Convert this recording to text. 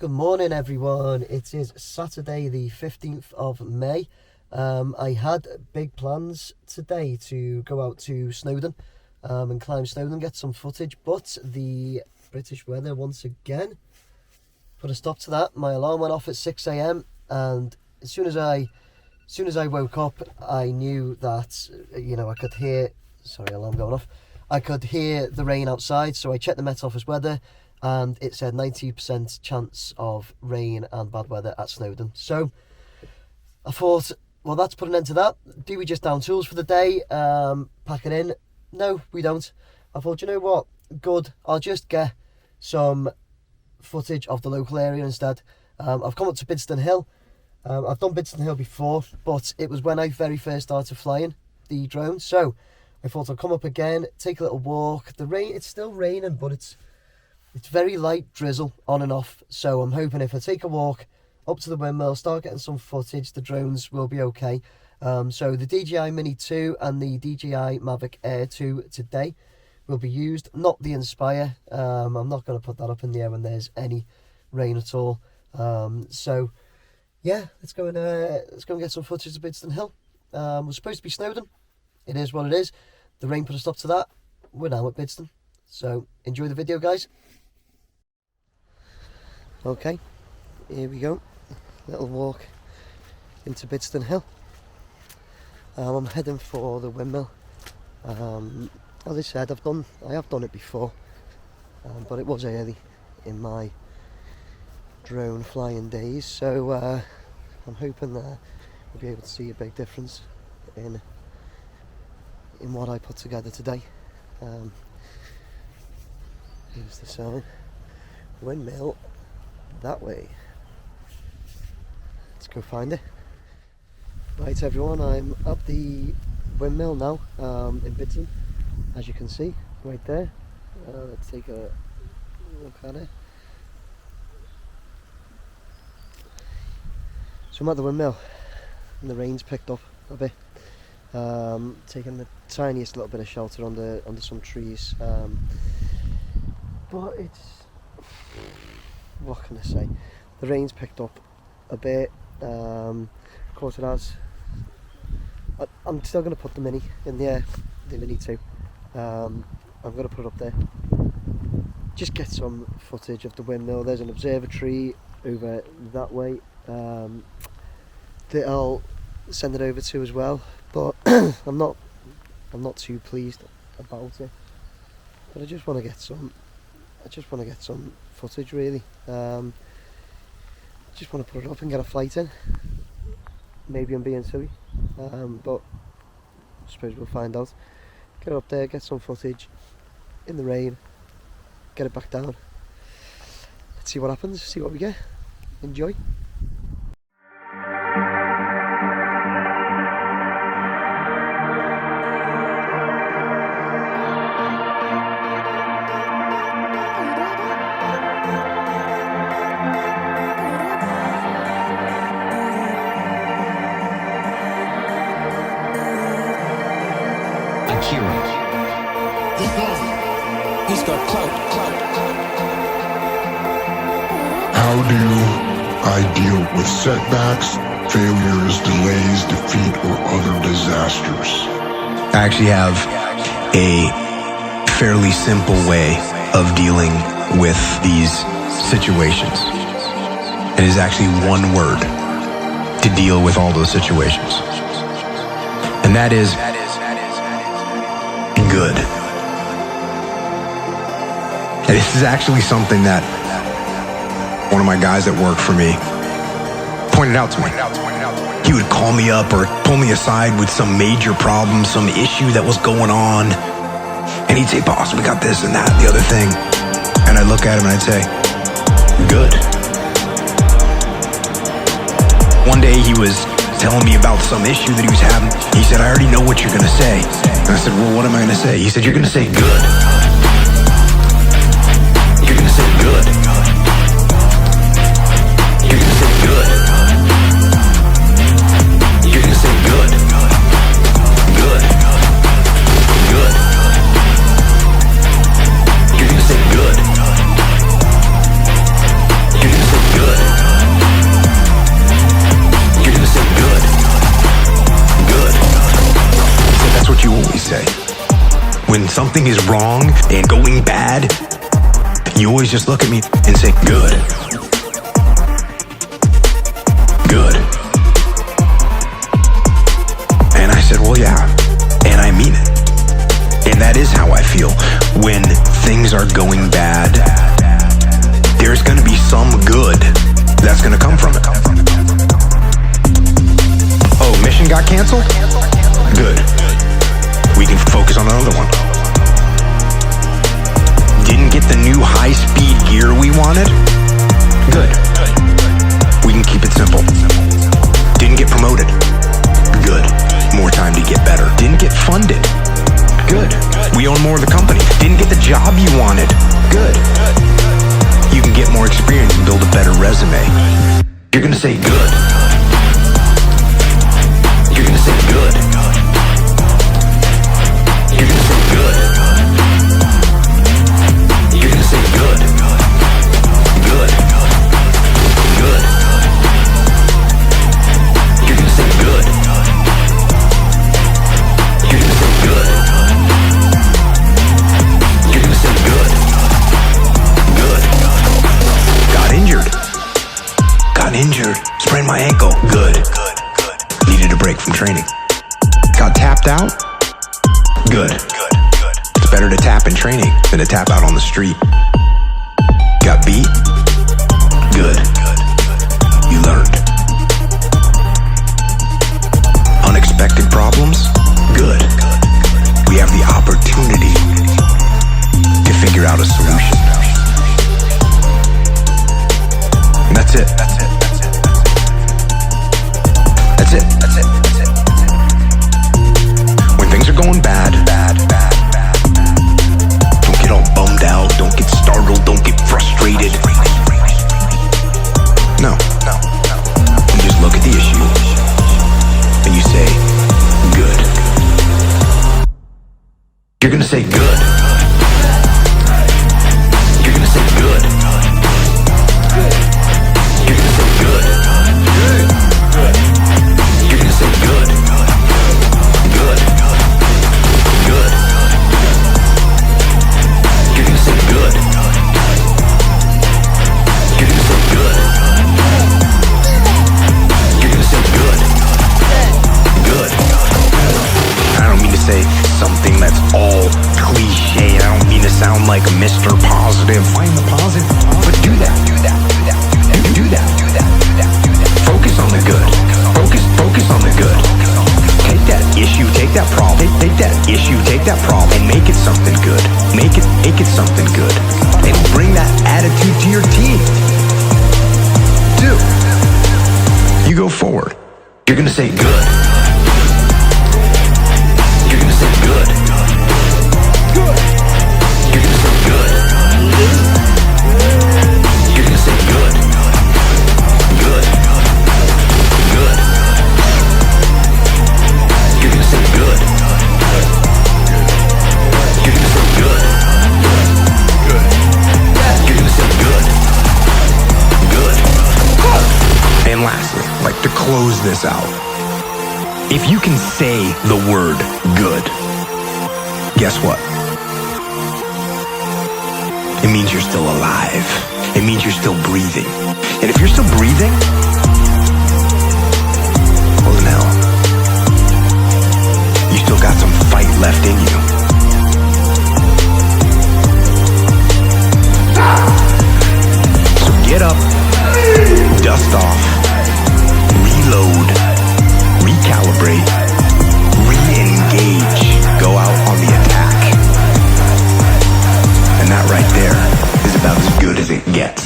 Good morning everyone, it is Saturday the 15th of May. I had big plans today to go out to Snowdon and climb Snowdon, get some footage, but the British weather once again put a stop to that. My alarm went off at 6 a.m. and as soon as I woke up, I knew that, I could hear, alarm going off, I could hear the rain outside, so I checked the Met Office weather and it said 90% chance of rain and bad weather at Snowdon. So I thought, well, that's put an end to that. Do we just down tools for the day, pack it in? No, we don't. I thought, you know what, good, I'll just get some footage of the local area instead. I've come up to Bidston Hill. I've done Bidston Hill before, but it was when I very first started flying the drone. So I thought I'll come up again, take a little walk. The rain, it's still raining, but it's very light drizzle on and off. So I'm hoping if I take a walk up to the windmill, start getting some footage, the drones will be okay. So the DJI Mini 2 and the DJI Mavic Air 2 today will be used, not the Inspire. I'm not going to put that up in the air when there's any rain at all. So yeah, let's go and get some footage of Bidston Hill. We're supposed to be Snowdon. It is what it is. The rain put a stop to that. We're now at Bidston. So enjoy the video, guys. Okay, here we go. Little walk into Bidston Hill. I'm heading for the windmill. As I said, I have done it before, but it was early in my drone flying days, so I'm hoping that we'll be able to see a big difference in what I put together today. Here's the sign, windmill that way. Let's go find it. Right everyone, I'm up the windmill now in Bidston, as you can see right there. Let's take a look at it. So I'm at the windmill and the rain's picked up a bit. Taking the tiniest little bit of shelter under some trees, but it's, what can I say, the rain's picked up a bit. Of course it has. I'm still going to put the Mini in the air, the Mini 2. I'm going to put it up there, just get some footage of the windmill. There's an observatory over that way that I'll send it over to as well, but I'm not too pleased about it. But I just want to get some footage, really. Just want to put it up and get a flight in. Maybe I'm being silly, but I suppose we'll find out. Get up there, get some footage in the rain, get it back down. Let's see what happens, see what we get. Enjoy. He's got clout. How do I deal with setbacks, failures, delays, defeat, or other disasters? I actually have a fairly simple way of dealing with these situations. It is actually one word to deal with all those situations, and that is good. And this is actually something that one of my guys that worked for me pointed out to me. He would call me up or pull me aside with some major problem, some issue that was going on, and he'd say, "Boss, we got this and that, the other thing." And I'd look at him and I'd say, "Good." One day he was telling me about some issue that he was having. He said, "I already know what you're gonna say." And I said, "Well, what am I gonna say?" He said, "You're gonna say good. You're gonna say good. You're gonna say good. You're gonna say good. Good. Good. You're gonna say good. You're gonna say good. something is wrong and going bad, you always just look at me and say, good. Good. And I said, well, yeah, and I mean it. And that is how I feel when things are going bad. There's gonna be some good that's gonna come from it. Oh, mission got canceled? Good. We can focus on another one. Didn't get the new high-speed gear we wanted? Good. We can keep it simple. Didn't get promoted? Good. More time to get better. Didn't get funded? Good. We own more of the company. Didn't get the job you wanted? Good. You can get more experience and build a better resume. You're gonna say good. You're gonna say good. You're gonna say good. You're gonna say good. Good. Good. You're gonna say good. You're gonna say good. You're gonna say good. Good. Got injured. Sprained my ankle. Good. Needed a break from training. Got tapped out. Good. It's better to tap in training than to tap out on the street. Got beat. Good. You learned. Unexpected problems. Good. We have the opportunity to figure out a solution. And that's it. When things are going bad, don't get all bummed out, don't get startled, don't get frustrated. No. You just look at the issue and you say, good. You're gonna say good. You're gonna say good. You're gonna say good. You're gonna say good. Good. Good. You're gonna say good. You're gonna say good. You're gonna say good. Good. I don't mean to say something that's all cliche. I don't mean to sound like Mr. Positive. Find the positive. But do that. Do that. Focus on the good. Focus on the good. Take that issue, take that problem, take that issue, take that problem, and make it something good. Make it something good. And bring that attitude to your team. Do. You go forward. You're gonna say good. You're gonna say good. Good. You're gonna say good. You're gonna say good. Good. Good. You're gonna say good. You're gonna say good. Good. You're gonna say good. Good. And lastly, I'd like to close this out. If you can say the word good, guess what? It means you're still alive. It means you're still breathing. And if you're still breathing, well then hell, you still got some fight left in you. So get up, dust off, reload, recalibrate, re-engage, go out on the attack. And that right there is about as good as it gets.